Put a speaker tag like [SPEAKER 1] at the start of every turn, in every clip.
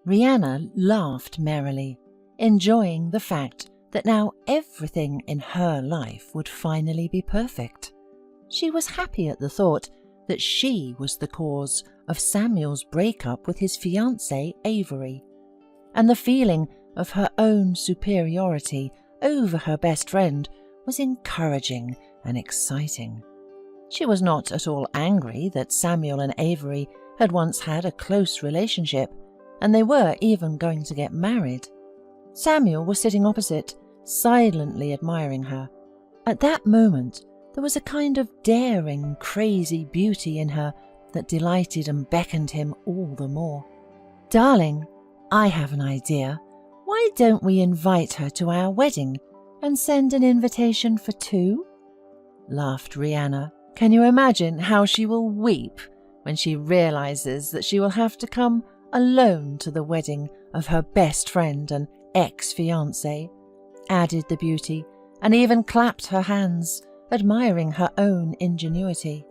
[SPEAKER 1] Rihanna laughed merrily, enjoying the fact that now everything in her life would finally be perfect. She was happy at the thought that she was the cause of Samuel's breakup with his fiancé Avery, and the feeling of her own superiority over her best friend was encouraging and exciting. She was not at all angry that Samuel and Avery had once had a close relationship, and they were even going to get married. Samuel was sitting opposite, silently admiring her. At that moment, there was a kind of daring, crazy beauty in her that delighted and beckoned him all the more. "Darling, I have an idea. Why don't we invite her to our wedding and send an invitation for two?" laughed Rihanna. "Can you imagine how she will weep when she realizes that she will have to come alone to the wedding of her best friend and ex-fiancé?" added the beauty, and even clapped her hands, admiring her own ingenuity.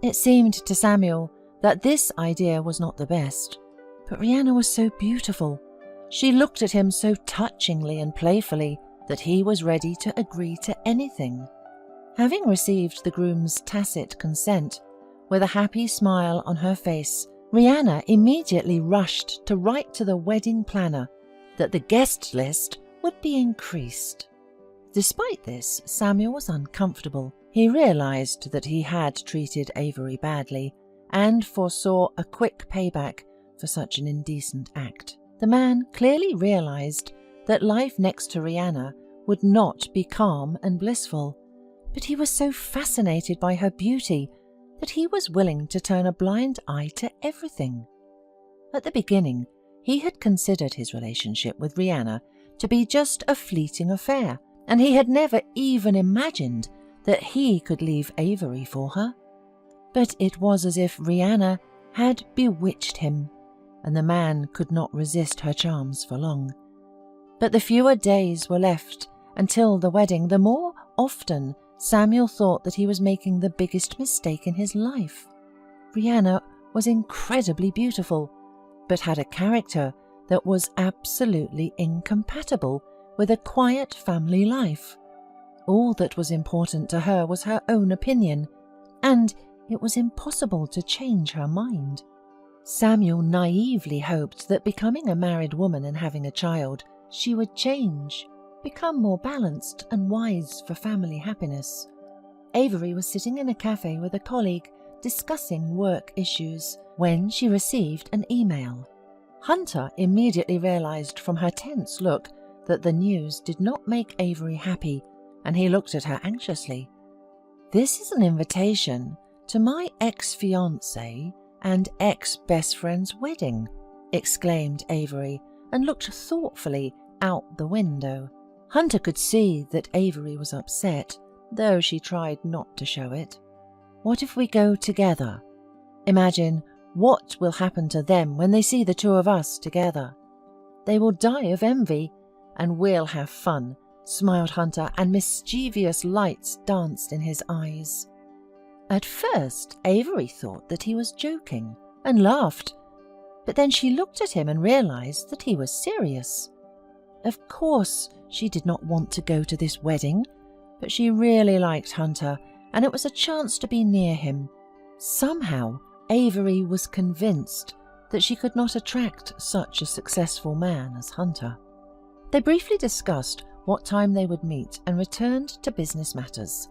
[SPEAKER 1] It seemed to Samuel that this idea was not the best, but Rihanna was so beautiful. She looked at him so touchingly and playfully that he was ready to agree to anything. Having received the groom's tacit consent, with a happy smile on her face, Rihanna immediately rushed to write to the wedding planner that the guest list would be increased. Despite this, Samuel was uncomfortable. He realized that he had treated Avery badly and foresaw a quick payback for such an indecent act. The man clearly realized that life next to Rihanna would not be calm and blissful, but he was so fascinated by her beauty that he was willing to turn a blind eye to everything. At the beginning, he had considered his relationship with Rihanna to be just a fleeting affair, and he had never even imagined that he could leave Avery for her. But it was as if Rihanna had bewitched him, and the man could not resist her charms for long. But the fewer days were left until the wedding, the more often Samuel thought that he was making the biggest mistake in his life. Rihanna was incredibly beautiful, but had a character that was absolutely incompatible with a quiet family life. All that was important to her was her own opinion, and it was impossible to change her mind. Samuel naively hoped that becoming a married woman and having a child, she would change, become more balanced and wise for family happiness. Avery was sitting in a cafe with a colleague discussing work issues when she received an email. Hunter immediately realized from her tense look that the news did not make Avery happy, and he looked at her anxiously. "This is an invitation to my ex-fiancé and ex-best friend's wedding," exclaimed Avery, and looked thoughtfully out the window. Hunter could see that Avery was upset, though she tried not to show it. "What if we go together? Imagine what will happen to them when they see the two of us together. They will die of envy, and we'll have fun," smiled Hunter, and mischievous lights danced in his eyes. At first, Avery thought that he was joking and laughed, but then she looked at him and realized that he was serious. Of course, she did not want to go to this wedding, but she really liked Hunter, and it was a chance to be near him. Somehow, Avery was convinced that she could not attract such a successful man as Hunter. They briefly discussed what time they would meet and returned to business matters.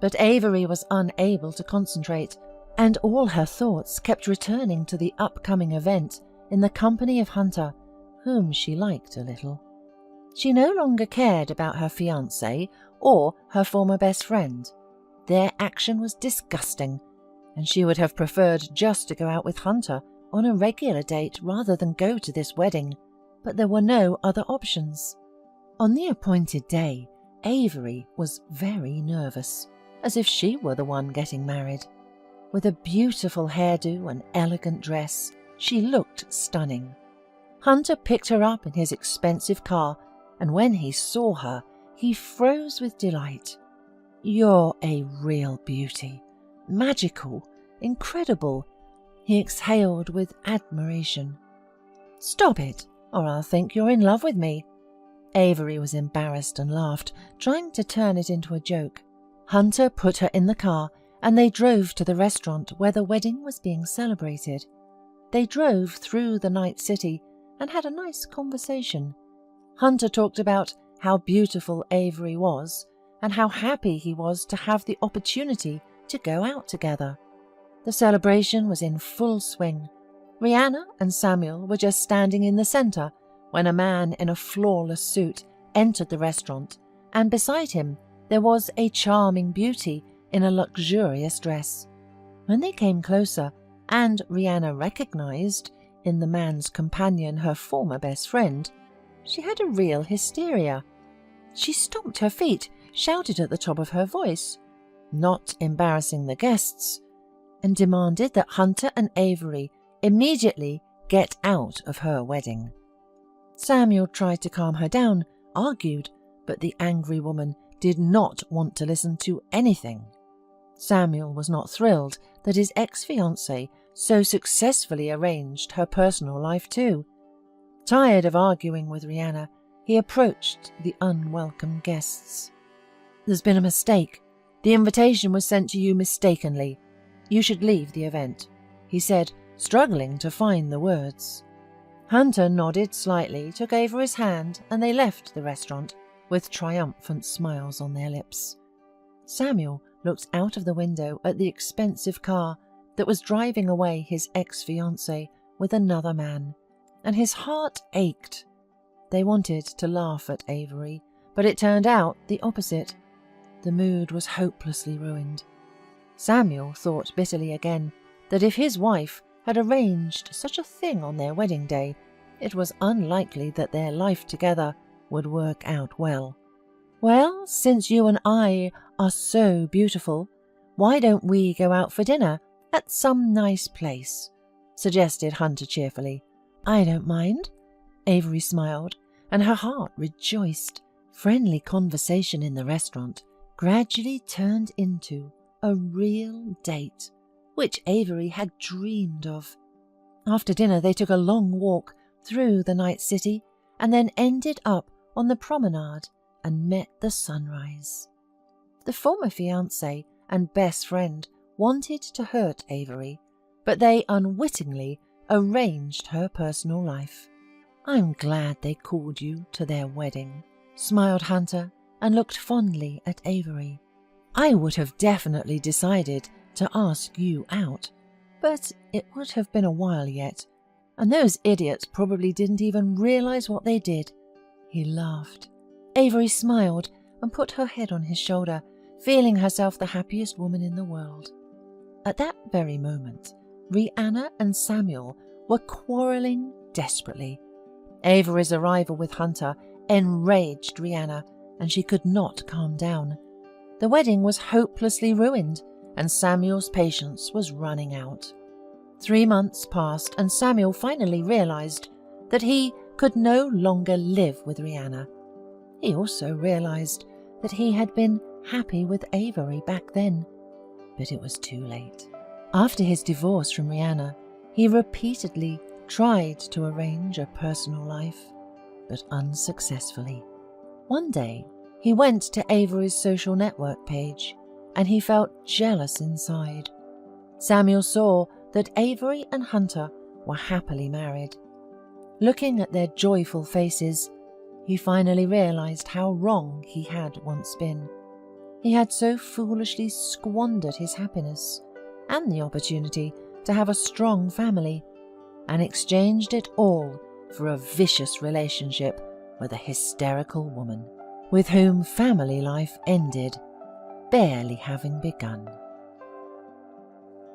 [SPEAKER 1] But Avery was unable to concentrate, and all her thoughts kept returning to the upcoming event in the company of Hunter, whom she liked a little. She no longer cared about her fiancé or her former best friend. Their action was disgusting, and she would have preferred just to go out with Hunter on a regular date rather than go to this wedding, but there were no other options. On the appointed day, Avery was very nervous, as if she were the one getting married. With a beautiful hairdo and elegant dress, she looked stunning. Hunter picked her up in his expensive car, and when he saw her, he froze with delight. "You're a real beauty. Magical, incredible," he exhaled with admiration. "Stop it, or I'll think you're in love with me." Avery was embarrassed and laughed, trying to turn it into a joke. Hunter put her in the car and they drove to the restaurant where the wedding was being celebrated. They drove through the night city and had a nice conversation. Hunter talked about how beautiful Avery was and how happy he was to have the opportunity to go out together. The celebration was in full swing. Rihanna and Samuel were just standing in the center when a man in a flawless suit entered the restaurant, and beside him there was a charming beauty in a luxurious dress. When they came closer, and Rihanna recognized in the man's companion her former best friend, she had a real hysteria. She stomped her feet, shouted at the top of her voice, not embarrassing the guests, and demanded that Hunter and Avery immediately get out of her wedding. Samuel tried to calm her down, argued, but the angry woman did not want to listen to anything. Samuel was not thrilled that his ex-fiancé so successfully arranged her personal life too. Tired of arguing with Rihanna, he approached the unwelcome guests. "There's been a mistake. The invitation was sent to you mistakenly. You should leave the event," he said, struggling to find the words. Hunter nodded slightly, took Avery's hand, and they left the restaurant with triumphant smiles on their lips. Samuel looked out of the window at the expensive car that was driving away his ex-fiancée with another man, and his heart ached. They wanted to laugh at Avery, but it turned out the opposite. The mood was hopelessly ruined. Samuel thought bitterly again that if his wife had arranged such a thing on their wedding day, it was unlikely that their life together would work out well. "Well, since you and I are so beautiful, why don't we go out for dinner at some nice place?" suggested Hunter cheerfully. "I don't mind." Avery smiled, and her heart rejoiced. Friendly conversation in the restaurant gradually turned into a real date, which Avery had dreamed of. After dinner they took a long walk through the night city and then ended up on the promenade and met the sunrise. The former fiancé and best friend wanted to hurt Avery, but they unwittingly arranged her personal life. "I'm glad they called you to their wedding," smiled Hunter and looked fondly at Avery. "I would have definitely decided to ask you out, but it would have been a while yet, and those idiots probably didn't even realize what they did." He laughed. Avery smiled and put her head on his shoulder, feeling herself the happiest woman in the world. At that very moment, Rihanna and Samuel were quarreling desperately. Avery's arrival with Hunter enraged Rihanna, and she could not calm down. The wedding was hopelessly ruined, and Samuel's patience was running out. 3 months passed, and Samuel finally realized that he could no longer live with Rihanna. He also realized that he had been happy with Avery back then, but it was too late. After his divorce from Rihanna, he repeatedly tried to arrange a personal life, but unsuccessfully. One day, he went to Avery's social network page, and he felt jealous inside. Samuel saw that Avery and Hunter were happily married. Looking at their joyful faces, he finally realized how wrong he had once been. He had so foolishly squandered his happiness and the opportunity to have a strong family, and exchanged it all for a vicious relationship with a hysterical woman, with whom family life ended, barely having begun.